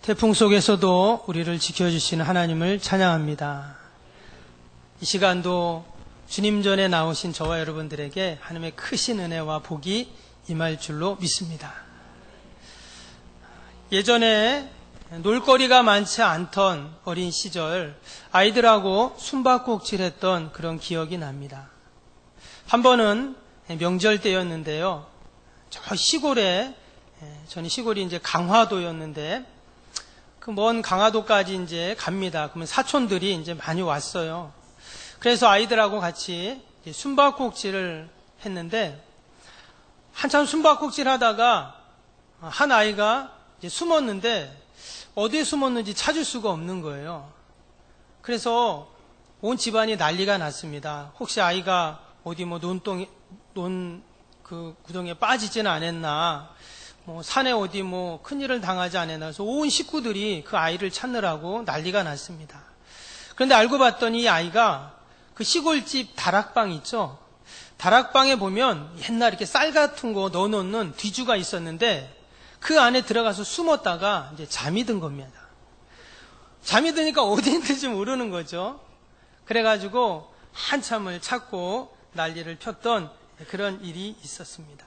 태풍 속에서도 우리를 지켜주시는 하나님을 찬양합니다. 이 시간도 주님 전에 나오신 저와 여러분들에게 하나님의 크신 은혜와 복이 임할 줄로 믿습니다. 예전에 놀거리가 많지 않던 어린 시절 아이들하고 숨바꼭질했던 그런 기억이 납니다. 한 번은 명절 때였는데요. 저 시골에, 저는 시골이 이제 강화도였는데 그 먼 강화도까지 이제 갑니다. 그러면 사촌들이 이제 많이 왔어요. 그래서 아이들하고 같이 숨바꼭질을 했는데 한참 숨바꼭질 하다가 한 아이가 이제 숨었는데 어디에 숨었는지 찾을 수가 없는 거예요. 그래서 온 집안이 난리가 났습니다. 혹시 아이가 어디 뭐 그 구덩이에 빠지지는 않았나, 뭐 산에 어디 뭐 큰일을 당하지 않았나. 그래서 온 식구들이 그 아이를 찾느라고 난리가 났습니다. 그런데 알고 봤더니 이 아이가 그 시골집 다락방 있죠? 다락방에 보면 옛날 이렇게 쌀 같은 거 넣어놓는 뒤주가 있었는데 그 안에 들어가서 숨었다가 이제 잠이 든 겁니다. 잠이 드니까 어디 있는지 모르는 거죠. 그래가지고 한참을 찾고 난리를 폈던 그런 일이 있었습니다.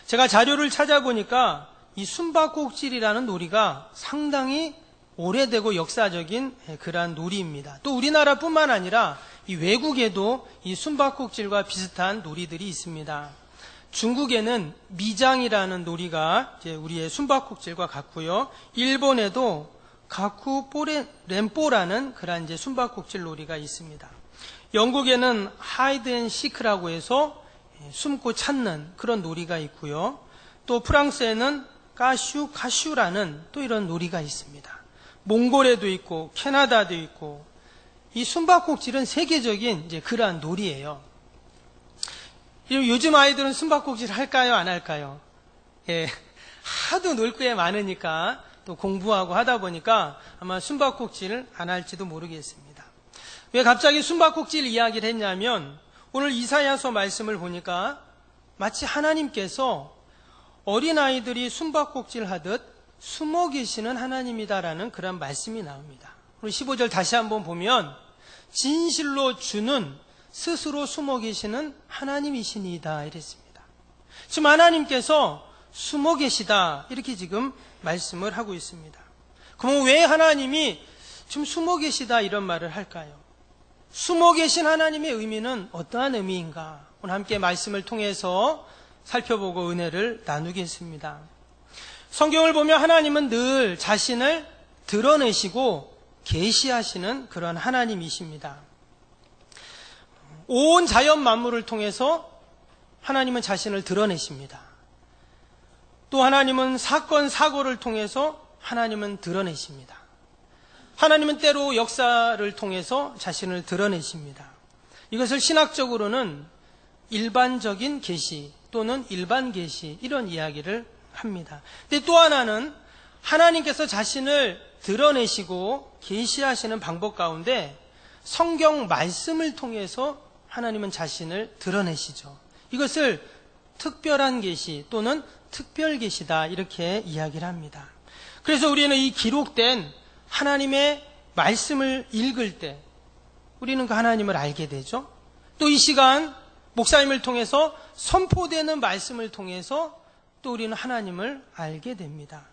제가 자료를 찾아보니까 이 숨바꼭질이라는 놀이가 상당히 오래되고 역사적인 그러한 놀이입니다. 또 우리나라뿐만 아니라 이 외국에도 이 숨바꼭질과 비슷한 놀이들이 있습니다. 중국에는 미장이라는 놀이가 이제 우리의 숨바꼭질과 같고요. 일본에도 가쿠포렌포라는 그런 이제 숨바꼭질 놀이가 있습니다. 영국에는 하이드 앤 시크라고 해서 숨고 찾는 그런 놀이가 있고요. 또 프랑스에는 카슈라는 또 이런 놀이가 있습니다. 몽골에도 있고 캐나다도 있고 이 숨바꼭질은 세계적인 이제 그러한 놀이예요. 요즘 아이들은 숨바꼭질 할까요? 안 할까요? 예, 하도 놀 게 많으니까 또 공부하고 하다 보니까 아마 숨바꼭질을 안 할지도 모르겠습니다. 왜 갑자기 숨바꼭질 이야기를 했냐면 오늘 이사야서 말씀을 보니까 마치 하나님께서 어린아이들이 숨바꼭질 하듯 숨어 계시는 하나님이다라는 그런 말씀이 나옵니다. 오늘 15절 다시 한번 보면 진실로 주는 스스로 숨어 계시는 하나님이시니이다 이랬습니다. 지금 하나님께서 숨어 계시다 이렇게 지금 말씀을 하고 있습니다. 그럼 왜 하나님이 지금 숨어 계시다 이런 말을 할까요? 숨어 계신 하나님의 의미는 어떠한 의미인가? 오늘 함께 말씀을 통해서 살펴보고 은혜를 나누겠습니다. 성경을 보면 하나님은 늘 자신을 드러내시고 계시하시는 그런 하나님이십니다. 온 자연 만물을 통해서 하나님은 자신을 드러내십니다. 또 하나님은 사건, 사고를 통해서 하나님은 드러내십니다. 하나님은 때로 역사를 통해서 자신을 드러내십니다. 이것을 신학적으로는 일반적인 계시 또는 일반 계시 이런 이야기를 합니다. 근데 또 하나는 하나님께서 자신을 드러내시고 계시하시는 방법 가운데 성경 말씀을 통해서 하나님은 자신을 드러내시죠. 이것을 특별한 계시 또는 특별 계시다 이렇게 이야기를 합니다. 그래서 우리는 이 기록된 하나님의 말씀을 읽을 때 우리는 그 하나님을 알게 되죠. 또 이 시간 목사님을 통해서 선포되는 말씀을 통해서 또 우리는 하나님을 알게 됩니다.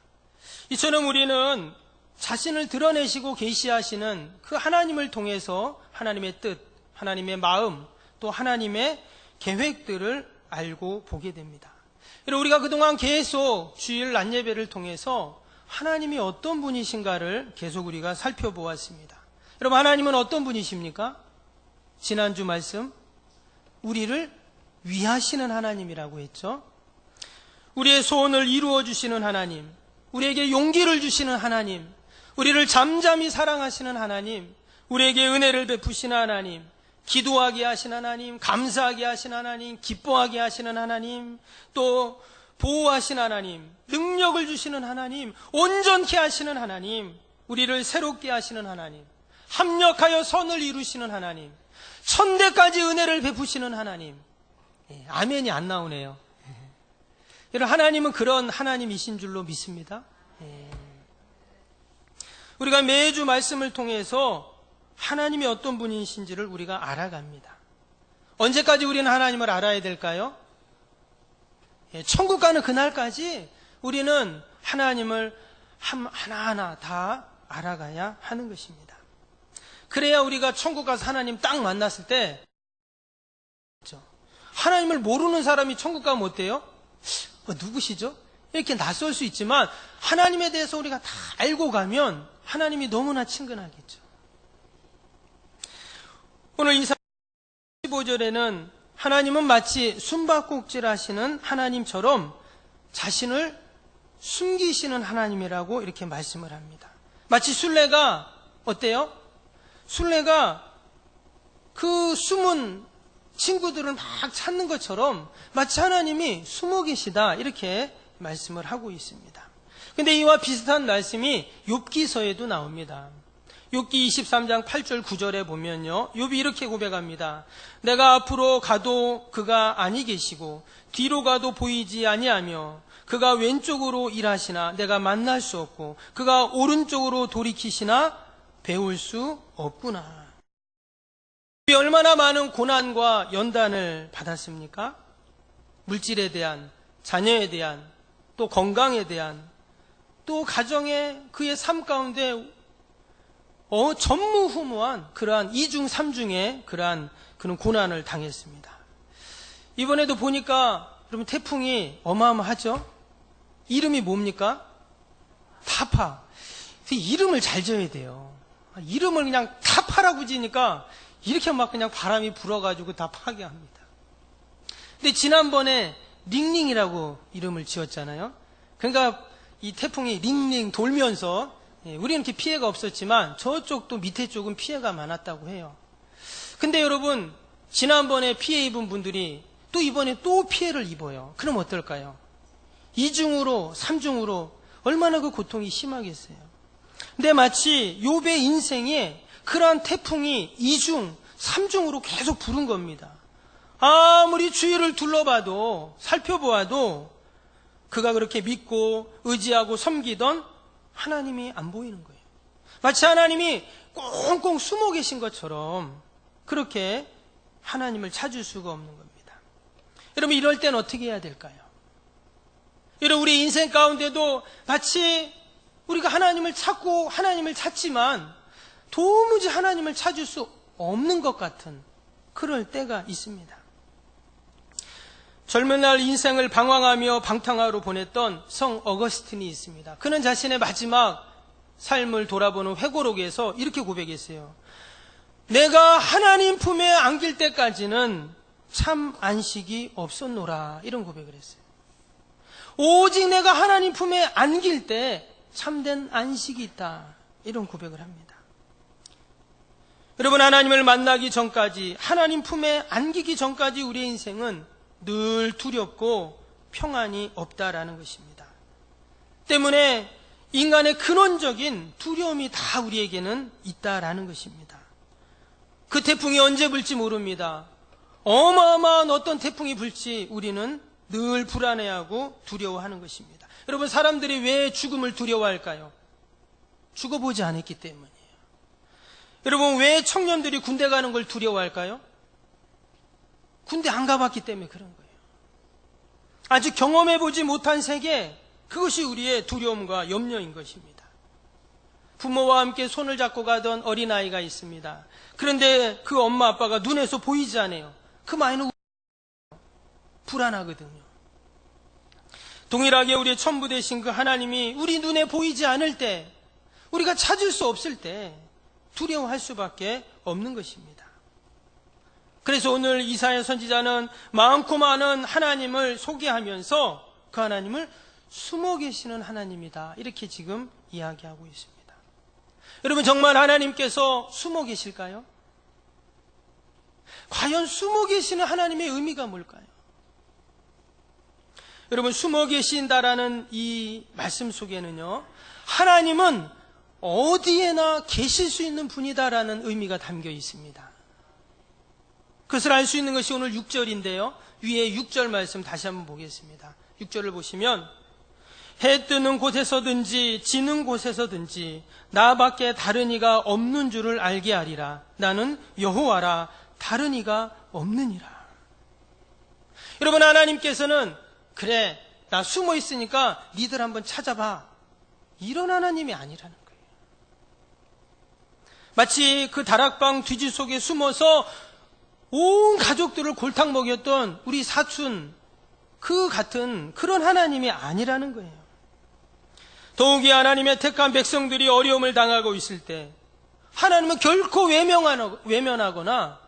이처럼 우리는 자신을 드러내시고 계시하시는 그 하나님을 통해서 하나님의 뜻, 하나님의 마음, 또 하나님의 계획들을 알고 보게 됩니다. 우리가 그동안 계속 주일 낮 예배를 통해서 하나님이 어떤 분이신가를 계속 우리가 살펴보았습니다. 여러분, 하나님은 어떤 분이십니까? 지난주 말씀, 우리를 위하시는 하나님이라고 했죠. 우리의 소원을 이루어 주시는 하나님, 우리에게 용기를 주시는 하나님, 우리를 잠잠히 사랑하시는 하나님, 우리에게 은혜를 베푸시는 하나님, 기도하게 하시는 하나님, 감사하게 하시는 하나님, 기뻐하게 하시는 하나님, 또 보호하시는 하나님, 능력을 주시는 하나님, 온전케 하시는 하나님, 우리를 새롭게 하시는 하나님, 합력하여 선을 이루시는 하나님, 천대까지 은혜를 베푸시는 하나님. 아멘이 안 나오네요. 여러분, 하나님은 그런 하나님이신 줄로 믿습니다. 우리가 매주 말씀을 통해서 하나님이 어떤 분이신지를 우리가 알아갑니다. 언제까지 우리는 하나님을 알아야 될까요? 천국 가는 그날까지 우리는 하나님을 하나하나 다 알아가야 하는 것입니다. 그래야 우리가 천국 가서 하나님 딱 만났을 때 하나님을 모르는 사람이 천국 가면 어때요? 누구시죠? 이렇게 낯설 수 있지만 하나님에 대해서 우리가 다 알고 가면 하나님이 너무나 친근하겠죠. 오늘 이사 15절에는 하나님은 마치 숨바꼭질 하시는 하나님처럼 자신을 숨기시는 하나님이라고 이렇게 말씀을 합니다. 마치 술래가 어때요? 술래가 그 숨은 친구들을 막 찾는 것처럼 마치 하나님이 숨어 계시다 이렇게 말씀을 하고 있습니다. 근데 이와 비슷한 말씀이 욥기서에도 나옵니다. 욥기 23장 8절 9절에 보면요, 욥이 이렇게 고백합니다. 내가 앞으로 가도 그가 아니 계시고 뒤로 가도 보이지 아니하며 그가 왼쪽으로 일하시나 내가 만날 수 없고 그가 오른쪽으로 돌이키시나 배울 수 없구나. 욥이 얼마나 많은 고난과 연단을 받았습니까? 물질에 대한, 자녀에 대한, 또 건강에 대한, 또 가정의 그의 삶 가운데 전무후무한 그러한 이중 삼중의 그러한 그런 고난을 당했습니다. 이번에도 보니까 여러분 태풍이 어마어마하죠? 이름이 뭡니까? 타파. 이름을 잘 지어야 돼요. 이름을 그냥 타파라고 지니까 이렇게 막 그냥 바람이 불어가지고 다 파괴합니다. 근데 지난번에 링링이라고 이름을 지었잖아요. 그러니까 이 태풍이 링링 돌면서 우리는 이렇게 피해가 없었지만 저쪽도 밑에 쪽은 피해가 많았다고 해요. 근데 여러분 지난번에 피해 입은 분들이 또 이번에 또 피해를 입어요. 그럼 어떨까요? 2중으로 3중으로 얼마나 그 고통이 심하겠어요. 근데 마치 욥의 인생에 그러한 태풍이 2중, 3중으로 계속 부른 겁니다. 아무리 주위를 둘러봐도 살펴보아도 그가 그렇게 믿고 의지하고 섬기던 하나님이 안 보이는 거예요. 마치 하나님이 꽁꽁 숨어 계신 것처럼 그렇게 하나님을 찾을 수가 없는 겁니다. 여러분 이럴 땐 어떻게 해야 될까요? 여러분 우리 인생 가운데도 마치 우리가 하나님을 찾고 하나님을 찾지만 도무지 하나님을 찾을 수 없는 것 같은 그럴 때가 있습니다. 젊은 날 인생을 방황하며 방탕하러 보냈던 성 어거스틴이 있습니다. 그는 자신의 마지막 삶을 돌아보는 회고록에서 이렇게 고백했어요. 내가 하나님 품에 안길 때까지는 참 안식이 없었노라. 이런 고백을 했어요. 오직 내가 하나님 품에 안길 때 참된 안식이 있다. 이런 고백을 합니다. 여러분 하나님을 만나기 전까지 하나님 품에 안기기 전까지 우리의 인생은 늘 두렵고 평안이 없다라는 것입니다. 때문에 인간의 근원적인 두려움이 다 우리에게는 있다라는 것입니다. 그 태풍이 언제 불지 모릅니다. 어마어마한 어떤 태풍이 불지 우리는 늘 불안해하고 두려워하는 것입니다. 여러분 사람들이 왜 죽음을 두려워할까요? 죽어보지 않았기 때문이에요. 여러분 왜 청년들이 군대 가는 걸 두려워할까요? 군대 안 가봤기 때문에 그런 거예요. 아직 경험해보지 못한 세계, 그것이 우리의 두려움과 염려인 것입니다. 부모와 함께 손을 잡고 가던 어린아이가 있습니다. 그런데 그 엄마 아빠가 눈에서 보이지 않아요. 그 아이는 불안하거든요. 동일하게 우리의 천부 되신 그 하나님이 우리 눈에 보이지 않을 때, 우리가 찾을 수 없을 때 두려워할 수밖에 없는 것입니다. 그래서 오늘 이사야 선지자는 많고 많은 하나님을 소개하면서 그 하나님을 숨어 계시는 하나님이다. 이렇게 지금 이야기하고 있습니다. 여러분 정말 하나님께서 숨어 계실까요? 과연 숨어 계시는 하나님의 의미가 뭘까요? 여러분 숨어 계신다라는 이 말씀 속에는요, 하나님은 어디에나 계실 수 있는 분이다라는 의미가 담겨 있습니다. 그것을 알 수 있는 것이 오늘 6절인데요. 위에 6절 말씀 다시 한번 보겠습니다. 6절을 보시면 해 뜨는 곳에서든지 지는 곳에서든지 나밖에 다른 이가 없는 줄을 알게 하리라. 나는 여호와라. 다른 이가 없느니라. 여러분, 하나님께서는 그래, 나 숨어 있으니까 니들 한번 찾아봐, 이런 하나님이 아니라는 거예요. 마치 그 다락방 뒤지 속에 숨어서 온 가족들을 골탕 먹였던 우리 사촌, 그 같은 그런 하나님이 아니라는 거예요. 더욱이 하나님의 택한 백성들이 어려움을 당하고 있을 때 하나님은 결코 외면하거나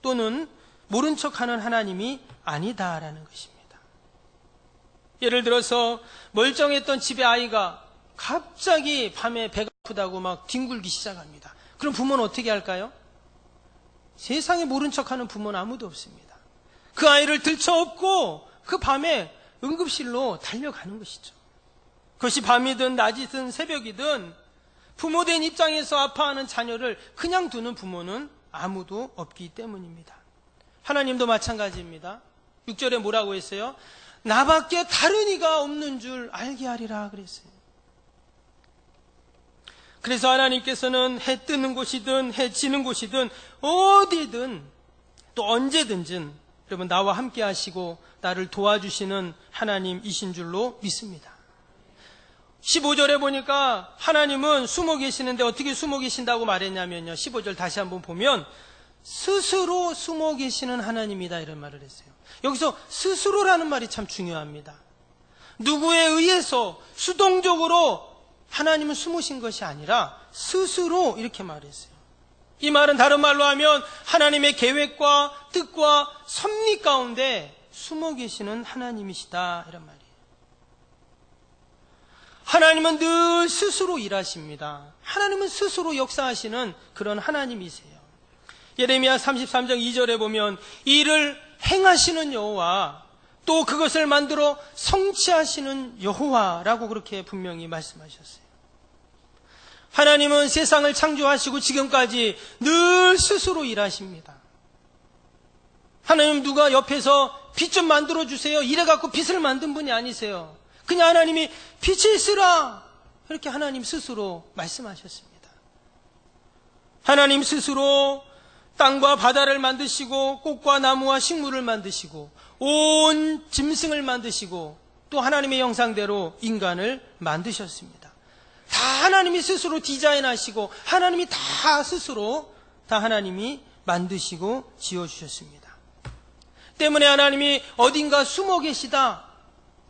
또는 모른 척하는 하나님이 아니다라는 것입니다. 예를 들어서 멀쩡했던 집에 아이가 갑자기 밤에 배가 아프다고 막 뒹굴기 시작합니다. 그럼 부모는 어떻게 할까요? 세상에 모른 척하는 부모는 아무도 없습니다. 그 아이를 들쳐업고 그 밤에 응급실로 달려가는 것이죠. 그것이 밤이든 낮이든 새벽이든 부모된 입장에서 아파하는 자녀를 그냥 두는 부모는 아무도 없기 때문입니다. 하나님도 마찬가지입니다. 6절에 뭐라고 했어요? 나밖에 다른 이가 없는 줄 알게 하리라 그랬어요. 그래서 하나님께서는 해 뜨는 곳이든 해 지는 곳이든 어디든 또 언제든지 여러분 나와 함께 하시고 나를 도와주시는 하나님이신 줄로 믿습니다. 15절에 보니까 하나님은 숨어 계시는데 어떻게 숨어 계신다고 말했냐면요, 15절 다시 한번 보면 스스로 숨어 계시는 하나님이다 이런 말을 했어요. 여기서 스스로라는 말이 참 중요합니다. 누구에 의해서 수동적으로 하나님은 숨으신 것이 아니라 스스로 이렇게 말했어요. 이 말은 다른 말로 하면 하나님의 계획과 뜻과 섭리 가운데 숨어 계시는 하나님이시다 이런 말이에요. 하나님은 늘 스스로 일하십니다. 하나님은 스스로 역사하시는 그런 하나님이세요. 예레미야 33장 2절에 보면 이를 행하시는 여호와 또 그것을 만들어 성취하시는 여호와라고 그렇게 분명히 말씀하셨어요. 하나님은 세상을 창조하시고 지금까지 늘 스스로 일하십니다. 하나님 누가 옆에서 빛 좀 만들어 주세요 이래갖고 빛을 만든 분이 아니세요. 그냥 하나님이 빛이 있으라 이렇게 하나님 스스로 말씀하셨습니다. 하나님 스스로 땅과 바다를 만드시고 꽃과 나무와 식물을 만드시고 온 짐승을 만드시고 또 하나님의 형상대로 인간을 만드셨습니다. 다 하나님이 스스로 디자인하시고 하나님이 다 스스로 다 하나님이 만드시고 지어주셨습니다. 때문에 하나님이 어딘가 숨어 계시다,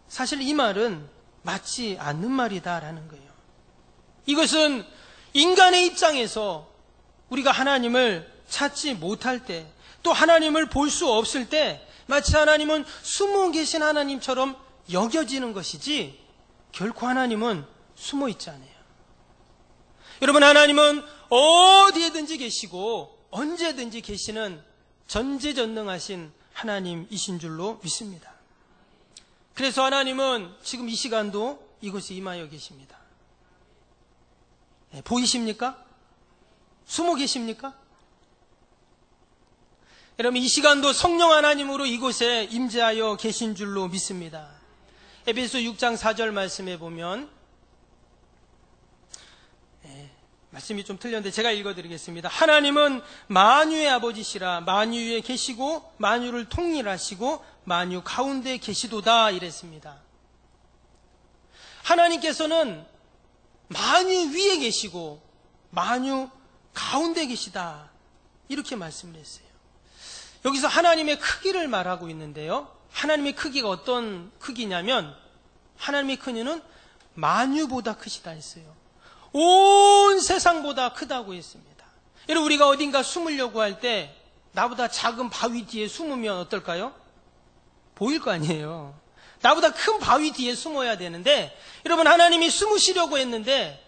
사실 이 말은 맞지 않는 말이다라는 거예요. 이것은 인간의 입장에서 우리가 하나님을 찾지 못할 때, 또 하나님을 볼 수 없을 때 마치 하나님은 숨어 계신 하나님처럼 여겨지는 것이지 결코 하나님은 숨어 있지 않아요. 여러분, 하나님은 어디에든지 계시고 언제든지 계시는 전지전능하신 하나님이신 줄로 믿습니다. 그래서 하나님은 지금 이 시간도 이곳에 임하여 계십니다. 보이십니까? 숨어 계십니까? 여러분, 이 시간도 성령 하나님으로 이곳에 임재하여 계신 줄로 믿습니다. 에베소 6장 4절 말씀에 보면, 말씀이 좀 틀렸는데 제가 읽어드리겠습니다. 하나님은 만유의 아버지시라. 만유 위에 계시고 만유를 통일하시고 만유 가운데 계시도다 이랬습니다. 하나님께서는 만유 위에 계시고 만유 가운데 계시다 이렇게 말씀을 했어요. 여기서 하나님의 크기를 말하고 있는데요, 하나님의 크기가 어떤 크기냐면 하나님의 크기는 만유보다 크시다 했어요. 온 세상보다 크다고 했습니다. 여러분, 우리가 어딘가 숨으려고 할 때 나보다 작은 바위 뒤에 숨으면 어떨까요? 보일 거 아니에요. 나보다 큰 바위 뒤에 숨어야 되는데 여러분, 하나님이 숨으시려고 했는데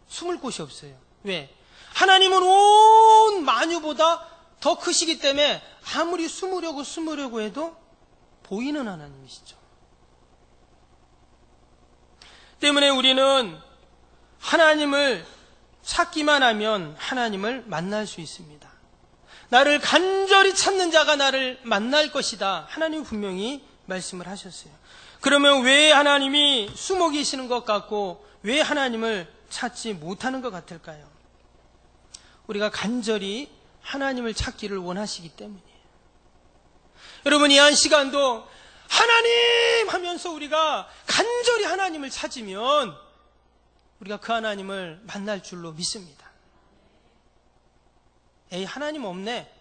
숨을 곳이 없어요. 왜? 하나님은 온 만유보다 더 크시기 때문에 아무리 숨으려고 해도 보이는 하나님이시죠. 때문에 우리는 하나님을 찾기만 하면 하나님을 만날 수 있습니다. 나를 간절히 찾는 자가 나를 만날 것이다, 하나님 분명히 말씀을 하셨어요. 그러면 왜 하나님이 숨어 계시는 것 같고 왜 하나님을 찾지 못하는 것 같을까요? 우리가 간절히 하나님을 찾기를 원하시기 때문이에요. 여러분, 이 한 시간도 하나님 하면서 우리가 간절히 하나님을 찾으면 우리가 그 하나님을 만날 줄로 믿습니다. 에이, 하나님 없네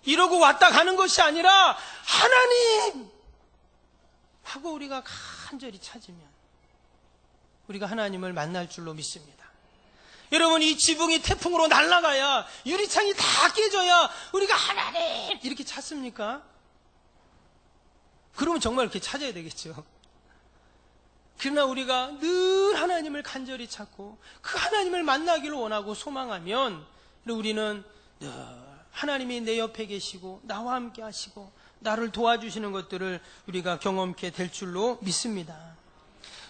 이러고 왔다 가는 것이 아니라 하나님 하고 우리가 간절히 찾으면 우리가 하나님을 만날 줄로 믿습니다. 여러분, 이 지붕이 태풍으로 날아가야, 유리창이 다 깨져야 우리가 하나님 이렇게 찾습니까? 그러면 정말 그렇게 찾아야 되겠죠. 그러나 우리가 늘 하나님을 간절히 찾고 그 하나님을 만나기를 원하고 소망하면 우리는 하나님이 내 옆에 계시고 나와 함께 하시고 나를 도와주시는 것들을 우리가 경험케 될 줄로 믿습니다.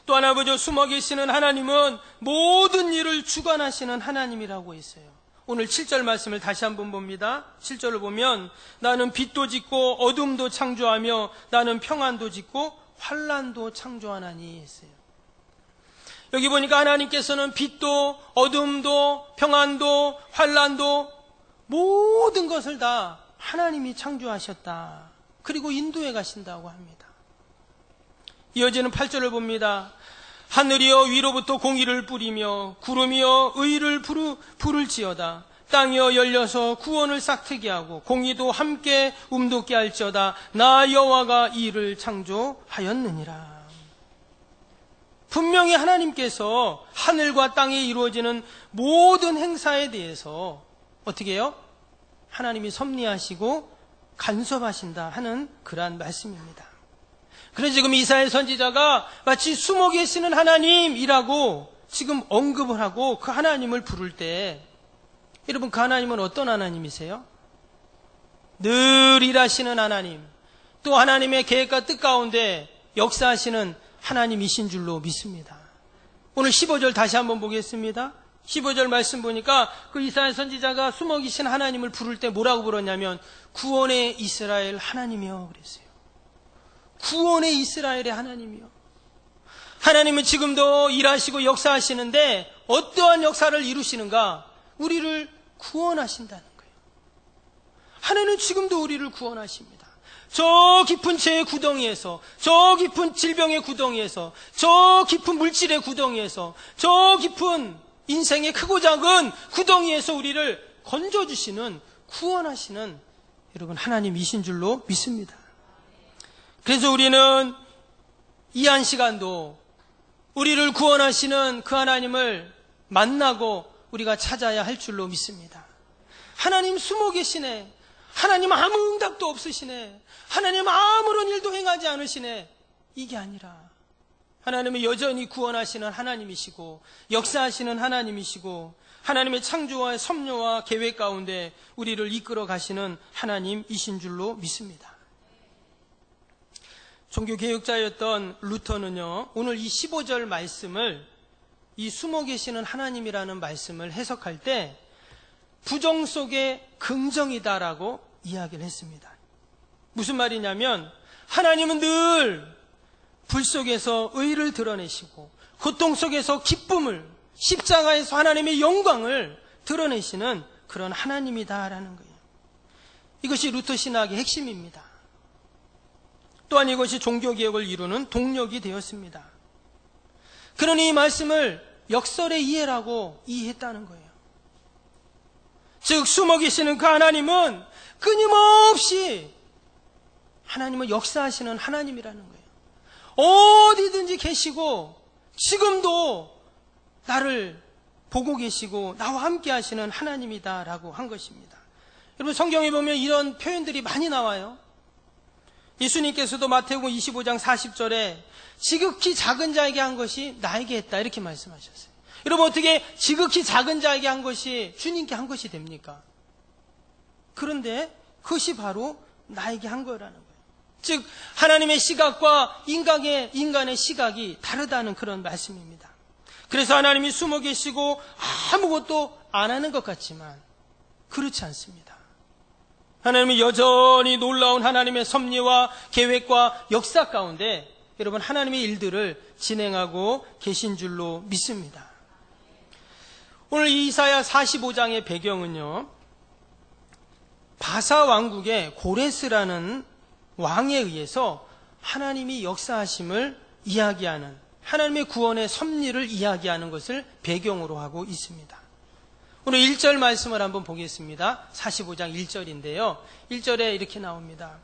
또 하나 보죠. 숨어 계시는 하나님은 모든 일을 주관하시는 하나님이라고 했어요. 오늘 7절 말씀을 다시 한번 봅니다. 7절을 보면 나는 빛도 짓고 어둠도 창조하며 나는 평안도 짓고 환난도 창조하나니 했어요. 여기 보니까 하나님께서는 빛도 어둠도 평안도 환난도 모든 것을 다 하나님이 창조하셨다. 그리고 인도해 가신다고 합니다. 이어지는 8절을 봅니다. 하늘이여 위로부터 공의를 뿌리며 구름이여 의를 부를지어다. 땅이여 열려서 구원을 싹트게 하고 공의도 함께 움돋게 할지어다. 나 여호와가 이 일을 창조하였느니라. 분명히 하나님께서 하늘과 땅에 이루어지는 모든 행사에 대해서 어떻게 해요? 하나님이 섭리하시고 간섭하신다 하는 그러한 말씀입니다. 그래서 지금 이사야 선지자가 마치 숨어 계시는 하나님이라고 지금 언급을 하고 그 하나님을 부를 때, 여러분, 그 하나님은 어떤 하나님이세요? 늘 일하시는 하나님, 또 하나님의 계획과 뜻 가운데 역사하시는 하나님이신 줄로 믿습니다. 오늘 15절 다시 한번 보겠습니다. 15절 말씀 보니까 그 이사야 선지자가 숨어 계신 하나님을 부를 때 뭐라고 불렀냐면 구원의 이스라엘 하나님이여 그랬어요. 구원의 이스라엘의 하나님이요. 하나님은 지금도 일하시고 역사하시는데 어떠한 역사를 이루시는가? 우리를 구원하신다는 거예요. 하나님은 지금도 우리를 구원하십니다. 저 깊은 죄의 구덩이에서, 저 깊은 질병의 구덩이에서, 저 깊은 물질의 구덩이에서, 저 깊은 인생의 크고 작은 구덩이에서 우리를 건져주시는, 구원하시는 여러분 하나님이신 줄로 믿습니다. 그래서 우리는 이 한 시간도 우리를 구원하시는 그 하나님을 만나고 우리가 찾아야 할 줄로 믿습니다. 하나님 숨어 계시네. 하나님 아무 응답도 없으시네. 하나님 아무런 일도 행하지 않으시네. 이게 아니라 하나님은 여전히 구원하시는 하나님이시고 역사하시는 하나님이시고 하나님의 창조와 섭리와 계획 가운데 우리를 이끌어 가시는 하나님이신 줄로 믿습니다. 종교개혁자였던 루터는요, 오늘 이 15절 말씀을, 이 숨어 계시는 하나님이라는 말씀을 해석할 때 부정 속에 긍정이다라고 이야기를 했습니다. 무슨 말이냐면 하나님은 늘 불 속에서 의를 드러내시고 고통 속에서 기쁨을, 십자가에서 하나님의 영광을 드러내시는 그런 하나님이다라는 거예요. 이것이 루터 신학의 핵심입니다. 또한 이것이 종교개혁을 이루는 동력이 되었습니다. 그러니 이 말씀을 역설의 이해라고 이해했다는 거예요. 즉 숨어 계시는 그 하나님은 끊임없이 하나님은 역사하시는 하나님이라는 거예요. 어디든지 계시고 지금도 나를 보고 계시고 나와 함께 하시는 하나님이다라고 한 것입니다. 여러분, 성경에 보면 이런 표현들이 많이 나와요. 예수님께서도 마태복음 25장 40절에 지극히 작은 자에게 한 것이 나에게 했다 이렇게 말씀하셨어요. 여러분, 어떻게 지극히 작은 자에게 한 것이 주님께 한 것이 됩니까? 그런데 그것이 바로 나에게 한 거라는 거예요. 즉 하나님의 시각과 인간의 시각이 다르다는 그런 말씀입니다. 그래서 하나님이 숨어 계시고 아무것도 안 하는 것 같지만 그렇지 않습니다. 하나님은 여전히 놀라운 하나님의 섭리와 계획과 역사 가운데 여러분 하나님의 일들을 진행하고 계신 줄로 믿습니다. 오늘 이사야 45장의 배경은요, 바사 왕국의 고레스라는 왕에 의해서 하나님이 역사하심을 이야기하는, 하나님의 구원의 섭리를 이야기하는 것을 배경으로 하고 있습니다. 오늘 1절 말씀을 한번 보겠습니다. 45장 1절인데요. 1절에 이렇게 나옵니다.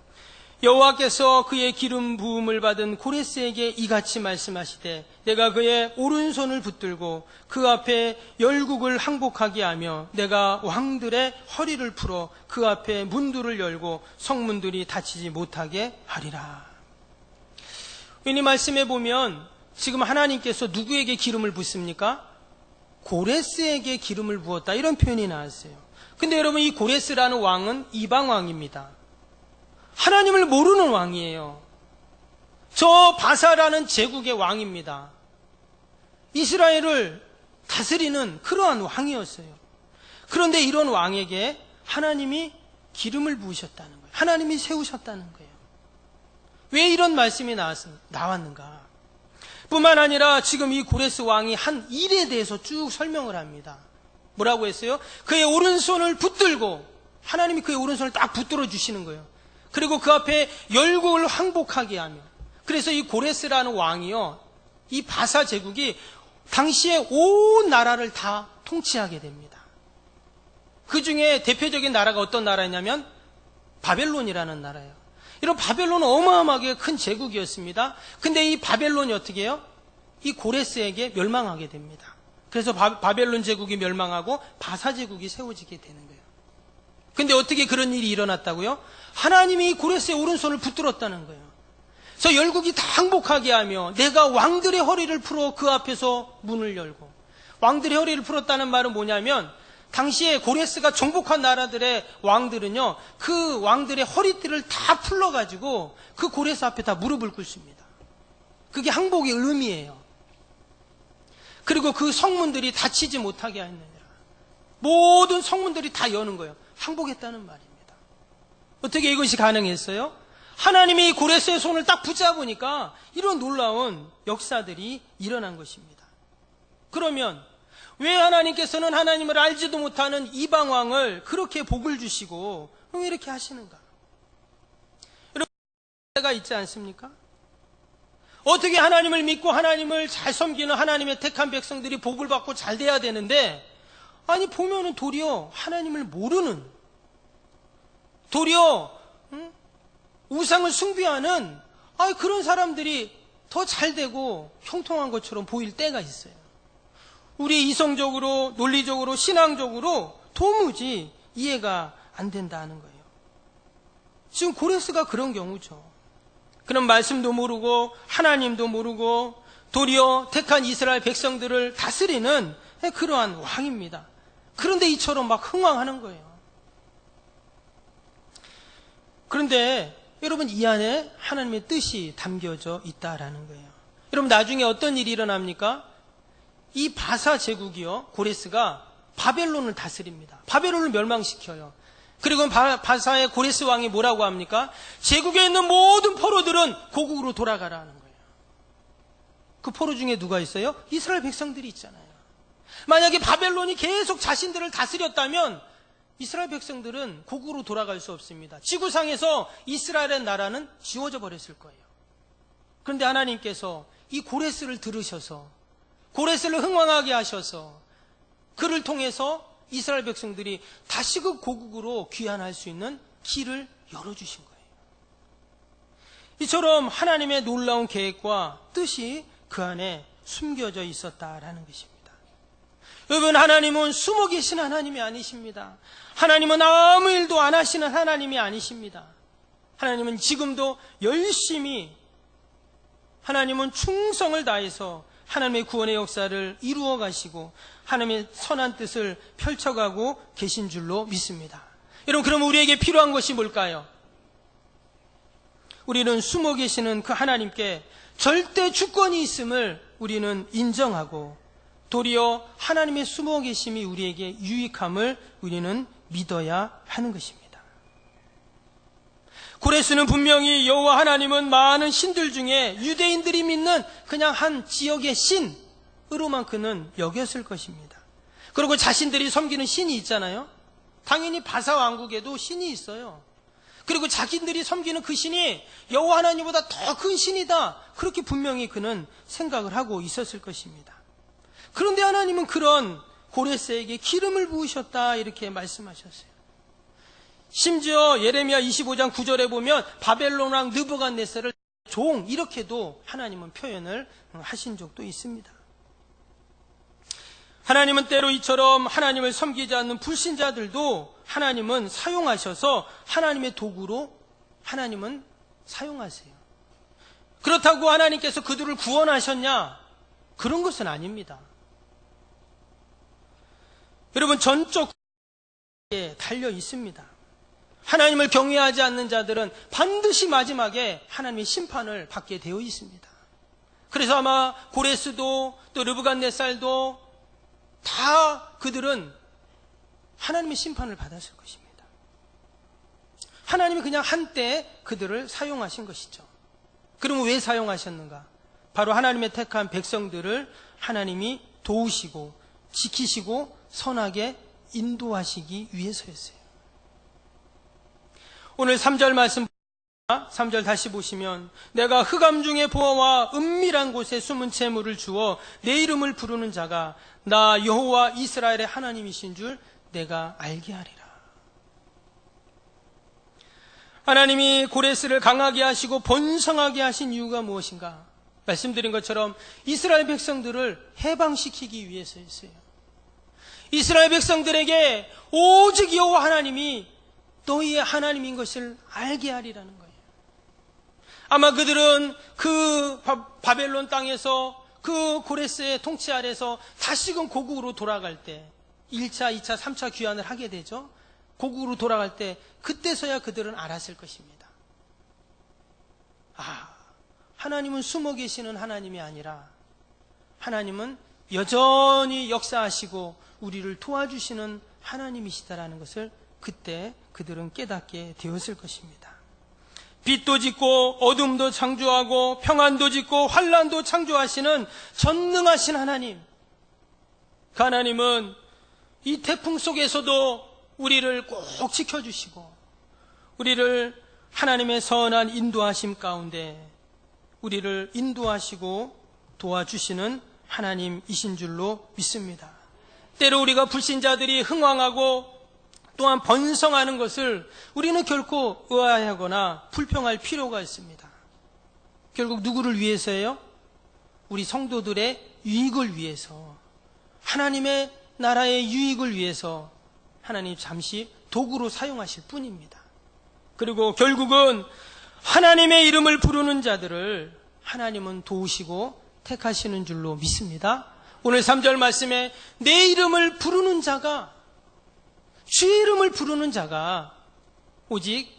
여호와께서 그의 기름 부음을 받은 고레스에게 이같이 말씀하시되 내가 그의 오른손을 붙들고 그 앞에 열국을 항복하게 하며 내가 왕들의 허리를 풀어 그 앞에 문들을 열고 성문들이 닫히지 못하게 하리라. 이 말씀에 보면 지금 하나님께서 누구에게 기름을 붓습니까? 고레스에게 기름을 부었다, 이런 표현이 나왔어요. 근데 여러분, 이 고레스라는 왕은 이방왕입니다. 하나님을 모르는 왕이에요. 저 바사라는 제국의 왕입니다. 이스라엘을 다스리는 그러한 왕이었어요. 그런데 이런 왕에게 하나님이 기름을 부으셨다는 거예요. 하나님이 세우셨다는 거예요. 왜 이런 말씀이 나왔는가? 뿐만 아니라 지금 이 고레스 왕이 한 일에 대해서 쭉 설명을 합니다. 뭐라고 했어요? 그의 오른손을 붙들고, 하나님이 그의 오른손을 딱 붙들어 주시는 거예요. 그리고 그 앞에 열국을 항복하게 하며, 그래서 이 고레스라는 왕이요, 이 바사 제국이 당시에 온 나라를 다 통치하게 됩니다. 그 중에 대표적인 나라가 어떤 나라냐면 바벨론이라는 나라예요. 이런 바벨론은 어마어마하게 큰 제국이었습니다. 근데 이 바벨론이 어떻게 해요? 이 고레스에게 멸망하게 됩니다. 그래서 바벨론 제국이 멸망하고 바사 제국이 세워지게 되는 거예요. 근데 어떻게 그런 일이 일어났다고요? 하나님이 고레스의 오른손을 붙들었다는 거예요. 그래서 열국이 다 항복하게 하며 내가 왕들의 허리를 풀어 그 앞에서 문을 열고, 왕들의 허리를 풀었다는 말은 뭐냐면 당시에 고레스가 정복한 나라들의 왕들은요, 그 왕들의 허리띠를 다 풀러가지고 그 고레스 앞에 다 무릎을 꿇습니다. 그게 항복의 의미예요. 그리고 그 성문들이 닫히지 못하게 하느니라. 모든 성문들이 다 여는 거예요. 항복했다는 말입니다. 어떻게 이것이 가능했어요? 하나님이 고레스의 손을 딱 붙잡으니까 이런 놀라운 역사들이 일어난 것입니다. 그러면 왜 하나님께서는 하나님을 알지도 못하는 이방왕을 그렇게 복을 주시고 왜 이렇게 하시는가? 여러분, 때가 있지 않습니까? 어떻게 하나님을 믿고 하나님을 잘 섬기는 하나님의 택한 백성들이 복을 받고 잘 돼야 되는데, 아니 보면은 도리어 하나님을 모르는, 도리어 우상을 숭배하는 그런 사람들이 더 잘 되고 형통한 것처럼 보일 때가 있어요. 우리 이성적으로, 논리적으로, 신앙적으로 도무지 이해가 안 된다는 거예요. 지금 고레스가 그런 경우죠. 그런 말씀도 모르고 하나님도 모르고 도리어 택한 이스라엘 백성들을 다스리는 그러한 왕입니다. 그런데 이처럼 막 흥왕하는 거예요. 그런데 여러분, 이 안에 하나님의 뜻이 담겨져 있다라는 거예요. 여러분, 나중에 어떤 일이 일어납니까? 이 바사 제국이요, 고레스가 바벨론을 다스립니다. 바벨론을 멸망시켜요. 그리고 바사의 고레스 왕이 뭐라고 합니까? 제국에 있는 모든 포로들은 고국으로 돌아가라는 거예요. 그 포로 중에 누가 있어요? 이스라엘 백성들이 있잖아요. 만약에 바벨론이 계속 자신들을 다스렸다면 이스라엘 백성들은 고국으로 돌아갈 수 없습니다. 지구상에서 이스라엘의 나라는 지워져 버렸을 거예요. 그런데 하나님께서 이 고레스를 들으셔서, 고레스를 흥왕하게 하셔서 그를 통해서 이스라엘 백성들이 다시 그 고국으로 귀환할 수 있는 길을 열어주신 거예요. 이처럼 하나님의 놀라운 계획과 뜻이 그 안에 숨겨져 있었다라는 것입니다. 여러분, 하나님은 숨어 계신 하나님이 아니십니다. 하나님은 아무 일도 안 하시는 하나님이 아니십니다. 하나님은 지금도 열심히, 하나님은 충성을 다해서 하나님의 구원의 역사를 이루어 가시고 하나님의 선한 뜻을 펼쳐가고 계신 줄로 믿습니다. 여러분, 그럼 우리에게 필요한 것이 뭘까요? 우리는 숨어 계시는 그 하나님께 절대 주권이 있음을 우리는 인정하고 도리어 하나님의 숨어 계심이 우리에게 유익함을 우리는 믿어야 하는 것입니다. 고레스는 분명히 여호와 하나님은 많은 신들 중에 유대인들이 믿는 그냥 한 지역의 신으로만 그는 여겼을 것입니다. 그리고 자신들이 섬기는 신이 있잖아요. 당연히 바사 왕국에도 신이 있어요. 그리고 자기들이 섬기는 그 신이 여호와 하나님보다 더 큰 신이다. 그렇게 분명히 그는 생각을 하고 있었을 것입니다. 그런데 하나님은 그런 고레스에게 기름을 부으셨다 이렇게 말씀하셨어요. 심지어 예레미야 25장 9절에 보면 바벨론 왕 느부갓네살을 종 이렇게도 하나님은 표현을 하신 적도 있습니다. 하나님은 때로 이처럼 하나님을 섬기지 않는 불신자들도 하나님은 사용하셔서 하나님의 도구로 하나님은 사용하세요. 그렇다고 하나님께서 그들을 구원하셨냐? 그런 것은 아닙니다. 여러분, 전적 달려 있습니다. 하나님을 경외하지 않는 자들은 반드시 마지막에 하나님의 심판을 받게 되어 있습니다. 그래서 아마 고레스도 또 느부갓네살도 다 그들은 하나님의 심판을 받았을 것입니다. 하나님이 그냥 한때 그들을 사용하신 것이죠. 그러면 왜 사용하셨는가? 바로 하나님의 택한 백성들을 하나님이 도우시고 지키시고 선하게 인도하시기 위해서였어요. 오늘 3절 말씀 3절 다시 보시면 내가 흑암 중에 보아와 은밀한 곳에 숨은 재물을 주어 내 이름을 부르는 자가 나 여호와 이스라엘의 하나님이신 줄 내가 알게 하리라. 하나님이 고레스를 강하게 하시고 번성하게 하신 이유가 무엇인가? 말씀드린 것처럼 이스라엘 백성들을 해방시키기 위해서였어요. 이스라엘 백성들에게 오직 여호와 하나님이 너희의 하나님인 것을 알게 하리라는 거예요. 아마 그들은 그 바벨론 땅에서 그 고레스의 통치 아래서 다시금 고국으로 돌아갈 때 1차, 2차, 3차 귀환을 하게 되죠. 고국으로 돌아갈 때 그때서야 그들은 알았을 것입니다. 하나님은 숨어 계시는 하나님이 아니라 하나님은 여전히 역사하시고 우리를 도와주시는 하나님이시다라는 것을 그때 그들은 깨닫게 되었을 것입니다. 빛도 짓고 어둠도 창조하고 평안도 짓고 환난도 창조하시는 전능하신 하나님. 그 하나님은 이 태풍 속에서도 우리를 꼭 지켜주시고 우리를 하나님의 선한 인도하심 가운데 우리를 인도하시고 도와주시는 하나님이신 줄로 믿습니다. 때로 우리가 불신자들이 흥왕하고 또한 번성하는 것을 우리는 결코 의아해하거나 불평할 필요가 있습니다. 결국 누구를 위해서예요? 우리 성도들의 유익을 위해서, 하나님의 나라의 유익을 위해서 하나님 잠시 도구로 사용하실 뿐입니다. 그리고 결국은 하나님의 이름을 부르는 자들을 하나님은 도우시고 택하시는 줄로 믿습니다. 오늘 3절 말씀에 내 이름을 부르는 자가, 주의 이름을 부르는 자가 오직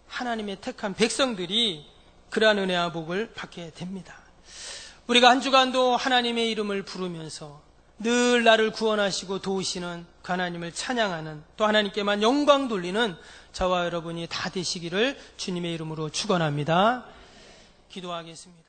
하나님의 택한 백성들이 그러한 은혜와 복을 받게 됩니다. 우리가 한 주간도 하나님의 이름을 부르면서 늘 나를 구원하시고 도우시는 그 하나님을 찬양하는, 또 하나님께만 영광 돌리는 저와 여러분이 다 되시기를 주님의 이름으로 축원합니다. 기도하겠습니다.